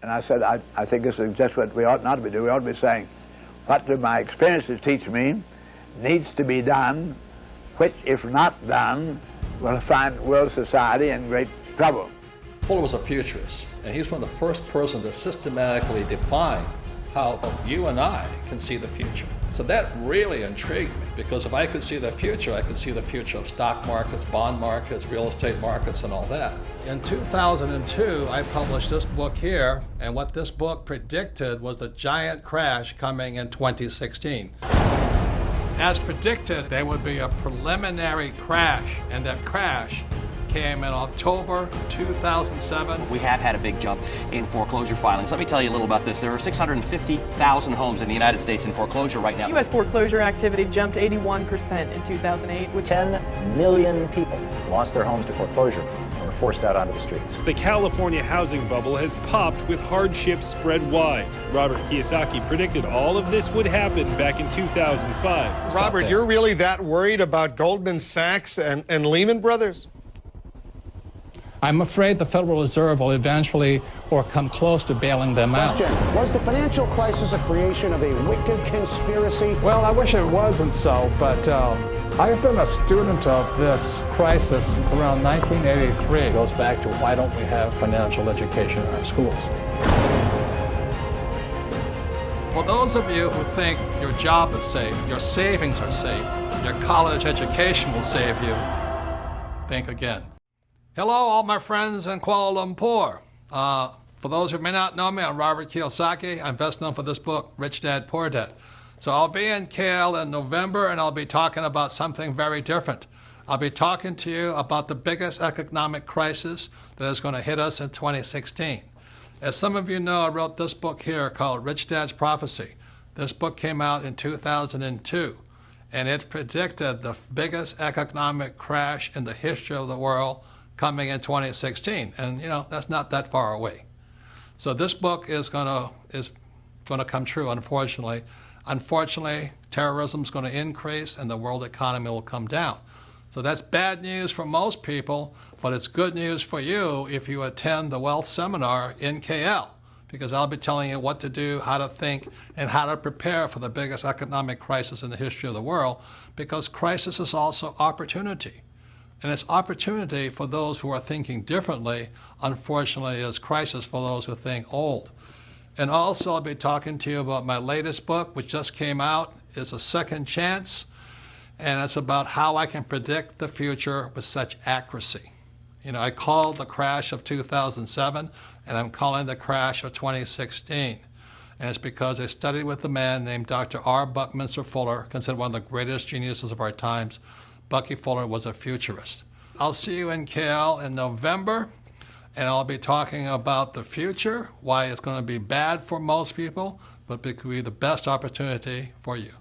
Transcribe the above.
And I said, I think this is just what we ought not to be doing. We ought to be saying, what do my experiences teach me needs to be done, which, if not done, will find world society in great trouble. Fuller was a futurist, and he's one of the first persons to systematically define how you and I can see the future. So that really intrigued me, because if I could see the future, I could see the future of stock markets, bond markets, real estate markets, and all that. In 2002, I published this book here, and what this book predicted was the giant crash coming in 2016. As predicted, there would be a preliminary crash, and that crash came in October 2007. We have had a big jump in foreclosure filings. Let me tell you a little about this. There are 650,000 homes in the United States in foreclosure right now. U.S. foreclosure activity jumped 81% in 2008. With 10 million people lost their homes to foreclosure and were forced out onto the streets. The California housing bubble has popped with hardships spread wide. Robert Kiyosaki predicted all of this would happen back in 2005. Robert, you're really that worried about Goldman Sachs and Lehman Brothers? I'm afraid the Federal Reserve will eventually or come close to bailing them out. Question: was the financial crisis a creation of a wicked conspiracy? Well, I wish it wasn't so, but I've been a student of this crisis since around 1983. It goes back to why don't we have financial education in our schools? For those of you who think your job is safe, your savings are safe, your college education will save you, think again. Hello, all my friends in Kuala Lumpur. For those who may not know me, I'm Robert Kiyosaki. I'm best known for this book, Rich Dad, Poor Dad. So I'll be in KL in November, and I'll be talking about something very different. I'll be talking to you about the biggest economic crisis that is going to hit us in 2016. As some of you know, I wrote this book here called Rich Dad's Prophecy. This book came out in 2002, and it predicted the biggest economic crash in the history of the world coming in 2016, and you know that's not that far away. So this book is going to come true. Unfortunately, terrorism is going to increase, and the world economy will come down. So that's bad news for most people, but it's good news for you if you attend the Wealth Seminar in KL, because I'll be telling you what to do, how to think, and how to prepare for the biggest economic crisis in the history of the world. Because crisis is also opportunity. And it's opportunity for those who are thinking differently. Unfortunately, it's crisis for those who think old. And also, I'll be talking to you about my latest book, which just came out. It's A Second Chance, and it's about how I can predict the future with such accuracy. You know, I called the crash of 2007, and I'm calling the crash of 2016. And it's because I studied with a man named Dr. R. Buckminster Fuller, considered one of the greatest geniuses of our times. Bucky Fuller was a futurist. I'll see you in KL in November, and I'll be talking about the future, why it's going to be bad for most people, but it could be the best opportunity for you.